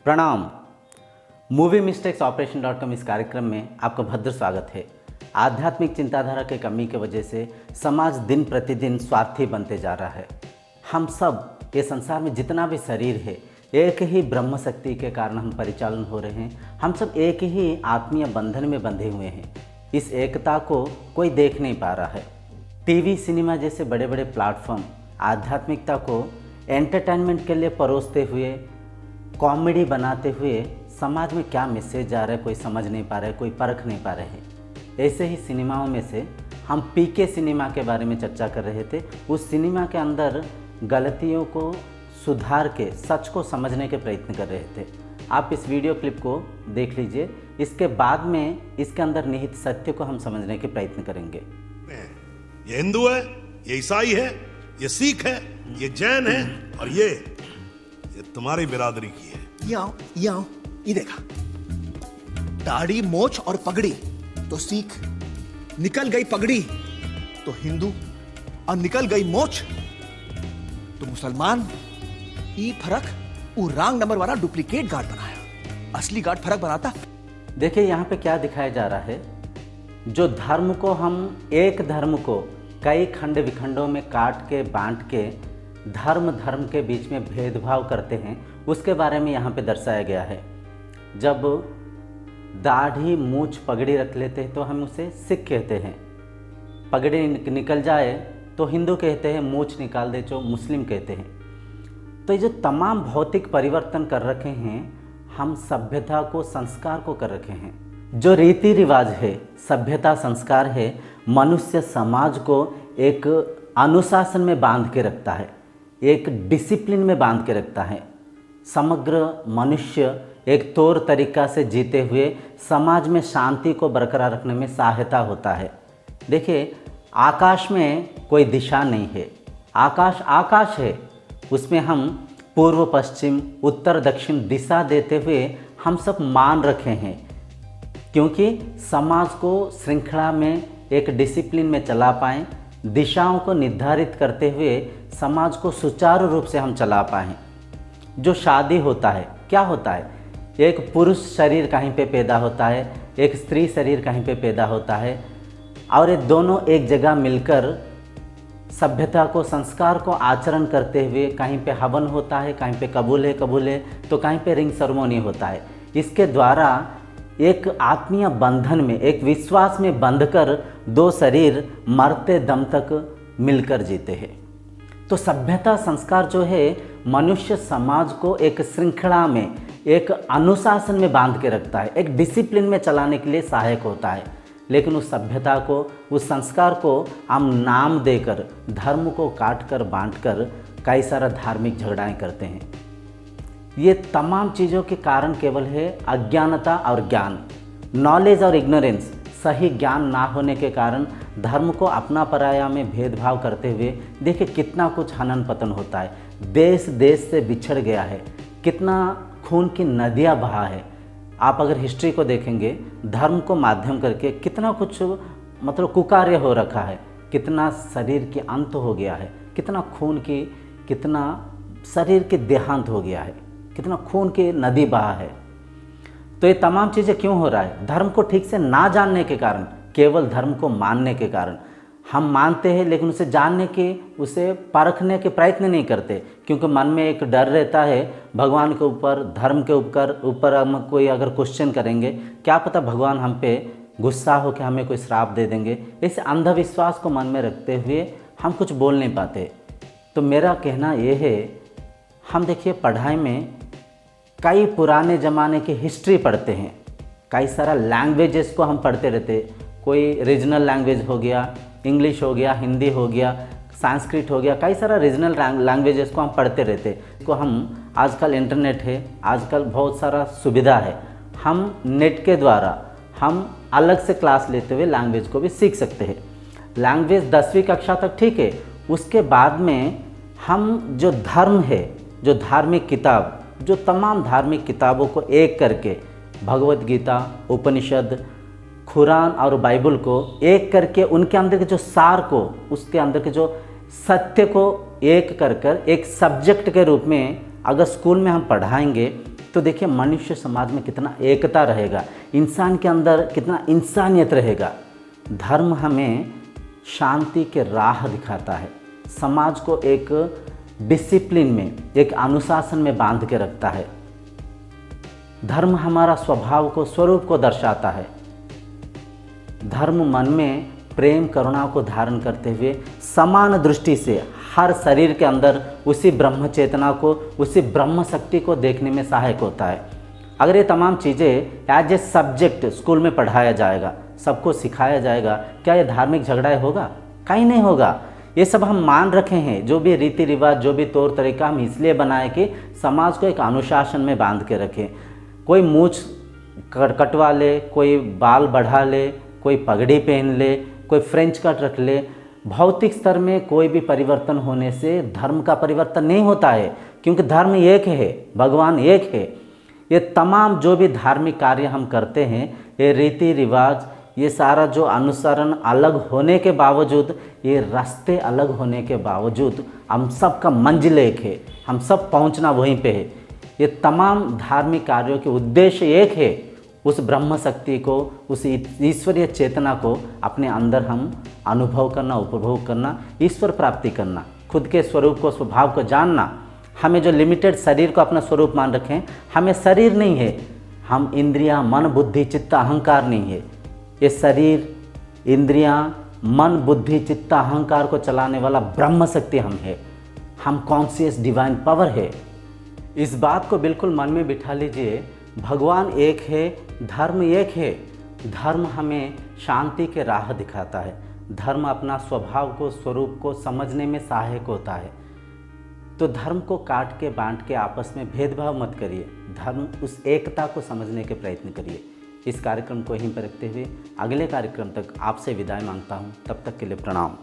प्रणाम। Movie mistakes ऑपरेशन.com इस कार्यक्रम में आपका भद्र स्वागत है। आध्यात्मिक चिंताधारा की कमी की वजह से समाज दिन प्रतिदिन स्वार्थी बनते जा रहा है। हम सब ये संसार में जितना भी शरीर है, एक ही ब्रह्म शक्ति के कारण हम परिचालन हो रहे हैं। हम सब एक ही आत्मीय बंधन में बंधे हुए हैं। इस एकता को कोई देख नहीं पा रहा है। टीवी, सिनेमा जैसे बड़े बड़े प्लेटफॉर्म आध्यात्मिकता को एंटरटेनमेंट के लिए परोसते हुए, कॉमेडी बनाते हुए समाज में क्या मैसेज जा रहा है कोई समझ नहीं पा रहा है, कोई परख नहीं पा रहे हैं। ऐसे ही सिनेमाओं में से हम पीके सिनेमा के बारे में चर्चा कर रहे थे। उस सिनेमा के अंदर गलतियों को सुधार के सच को समझने के प्रयत्न कर रहे थे। आप इस वीडियो क्लिप को देख लीजिए। इसके बाद में इसके अंदर निहित सत्य को हम समझने के प्रयत्न करेंगे। ये हिंदू है, ये ईसाई है, ये सिख है, ये जैन है और ये तुम्हारी बिरादरी की है। ये आओ, ये देखा, दाढ़ी, मोछ और पगड़ी तो सिख, निकल गई पगड़ी तो हिंदू और निकल गई मोछ तो मुसलमान। ये फर्क वो रॉन्ग नंबर वाला डुप्लीकेट गार्ड बनाया, असली गार्ड फर्क बनाता। देखिए यहाँ पे क्या दिखाया जा रहा है। जो धर्म को हम एक धर्म को कई खंड विखंडों में काट के बांट के धर्म के बीच में भेदभाव करते हैं, उसके बारे में यहाँ पे दर्शाया गया है। जब दाढ़ी, मूछ, पगड़ी रख लेते हैं तो हम उसे सिख कहते हैं। पगड़ी निकल जाए तो हिंदू कहते हैं, मूछ निकाल दे तो मुस्लिम कहते हैं। तो ये जो तमाम भौतिक परिवर्तन कर रखे हैं, हम सभ्यता को, संस्कार को कर रखे हैं। जो रीति रिवाज है, सभ्यता, संस्कार है, मनुष्य समाज को एक अनुशासन में बांध के रखता है, एक डिसिप्लिन में बांध के रखता है। समग्र मनुष्य एक तौर तरीका से जीते हुए समाज में शांति को बरकरार रखने में सहायता होता है। देखिए, आकाश में कोई दिशा नहीं है। आकाश आकाश है, उसमें हम पूर्व पश्चिम उत्तर दक्षिण दिशा देते हुए हम सब मान रखे हैं, क्योंकि समाज को श्रृंखला में एक डिसिप्लिन में चला पाएँ, दिशाओं को निर्धारित करते हुए समाज को सुचारू रूप से हम चला पाएँ। जो शादी होता है, क्या होता है? एक पुरुष शरीर कहीं पे पैदा होता है, एक स्त्री शरीर कहीं पे पैदा होता है, और ये दोनों एक जगह मिलकर सभ्यता को, संस्कार को आचरण करते हुए कहीं पे हवन होता है, कहीं पे कबूल है तो कहीं पे रिंग सेरेमनी होता है। इसके द्वारा एक आत्मीय बंधन में, एक विश्वास में बंधकर दो शरीर मरते दम तक मिलकर जीते हैं। तो सभ्यता, संस्कार जो है, मनुष्य समाज को एक श्रृंखला में, एक अनुशासन में बांध के रखता है, एक डिसिप्लिन में चलाने के लिए सहायक होता है। लेकिन उस सभ्यता को, उस संस्कार को हम नाम देकर, धर्म को काट कर बांट कर कई सारा धार्मिक झगड़ाएँ करते हैं। ये तमाम चीज़ों के कारण केवल है अज्ञानता और ज्ञान, नॉलेज और इग्नोरेंस। सही ज्ञान ना होने के कारण धर्म को अपना पराया में भेदभाव करते हुए देखिए कितना कुछ हनन पतन होता है। देश देश से बिछड़ गया है, कितना खून की नदियाँ बहा है। आप अगर हिस्ट्री को देखेंगे, धर्म को माध्यम करके कितना कुछ मतलब कुकार्य हो रखा है, कितना शरीर की अंत हो गया है, कितना खून की, कितना शरीर के देहांत हो गया है, कितना खून की नदी बहा है। तो ये तमाम चीज़ें क्यों हो रहा है? धर्म को ठीक से ना जानने के कारण, केवल धर्म को मानने के कारण। हम मानते हैं लेकिन उसे जानने के, उसे परखने के प्रयत्न नहीं करते, क्योंकि मन में एक डर रहता है भगवान के ऊपर, धर्म के ऊपर हम कोई अगर क्वेश्चन करेंगे, क्या पता भगवान हम पे गुस्सा हो के हमें कोई श्राप दे देंगे। इस अंधविश्वास को मन में रखते हुए हम कुछ बोल नहीं पाते। तो मेरा कहना ये है, हम देखिए पढ़ाई में कई पुराने ज़माने की हिस्ट्री पढ़ते हैं, कई सारा लैंग्वेजेस को हम पढ़ते रहते। कोई रीजनल लैंग्वेज हो गया, इंग्लिश हो गया, हिंदी हो गया, संस्कृत हो गया, कई सारा रीजनल लैंग्वेजेस को हम पढ़ते रहते। को हम आजकल इंटरनेट है, आजकल बहुत सारा सुविधा है, हम नेट के द्वारा हम अलग से क्लास लेते हुए लैंग्वेज को भी सीख सकते हैं। लैंग्वेज 10वीं कक्षा तक ठीक है, उसके बाद में हम जो धर्म है, जो धार्मिक किताब, जो तमाम धार्मिक किताबों को एक करके, भगवत गीता, उपनिषद, कुरान और बाइबल को एक करके, उनके अंदर के जो सार को, उसके अंदर के जो सत्य को एक कर एक सब्जेक्ट के रूप में अगर स्कूल में हम पढ़ाएंगे तो देखिए मनुष्य समाज में कितना एकता रहेगा, इंसान के अंदर कितना इंसानियत रहेगा। धर्म हमें शांति के राह दिखाता है, समाज को एक डिसिप्लिन में, एक अनुशासन में बांध के रखता है। धर्म हमारा स्वभाव को, स्वरूप को दर्शाता है। धर्म मन में प्रेम करुणा को धारण करते हुए समान दृष्टि से हर शरीर के अंदर उसी ब्रह्म चेतना को, उसी ब्रह्म शक्ति को देखने में सहायक होता है। अगर ये तमाम चीज़ें एज ए सब्जेक्ट स्कूल में पढ़ाया जाएगा, सबको सिखाया जाएगा, क्या ये धार्मिक झगड़ा होगा? कहीं नहीं होगा। ये सब हम मान रखे हैं, जो भी रीति रिवाज, जो भी तौर तरीका हम इसलिए बनाए कि समाज को एक अनुशासन में बांध के रखें। कोई मूछ कटवा ले, कोई बाल बढ़ा ले, कोई पगड़ी पहन ले, कोई फ्रेंच कट रख ले, भौतिक स्तर में कोई भी परिवर्तन होने से धर्म का परिवर्तन नहीं होता है, क्योंकि धर्म एक है, भगवान एक है। ये तमाम जो भी धार्मिक कार्य हम करते हैं, ये रीति रिवाज, ये सारा जो अनुसरण अलग होने के बावजूद, ये रास्ते अलग होने के बावजूद हम सब का मंजिल एक है, हम सब पहुंचना वहीं पे है। ये तमाम धार्मिक कार्यों के उद्देश्य एक है, उस ब्रह्म शक्ति को, उस ईश्वरीय चेतना को अपने अंदर हम अनुभव करना, उपभोग करना, ईश्वर प्राप्ति करना, खुद के स्वरूप को, स्वभाव को जानना। हमें जो लिमिटेड शरीर को अपना स्वरूप मान रखें, हमें शरीर नहीं है, हम इंद्रियां, मन, बुद्धि, चित्त, अहंकार नहीं है। ये शरीर, इंद्रियां, मन, बुद्धि, चित्त, अहंकार को चलाने वाला ब्रह्म शक्ति हम कॉन्शियस डिवाइन पावर है। इस बात को बिल्कुल मन में बिठा लीजिए, भगवान एक है, धर्म एक है। धर्म हमें शांति के राह दिखाता है, धर्म अपना स्वभाव को, स्वरूप को समझने में सहायक होता है। तो धर्म को काट के बांट के आपस में भेदभाव मत करिए, धर्म उस एकता को समझने के प्रयत्न करिए। इस कार्यक्रम को यहीं पर रखते हुए अगले कार्यक्रम तक आपसे विदाई मांगता हूँ। तब तक के लिए प्रणाम।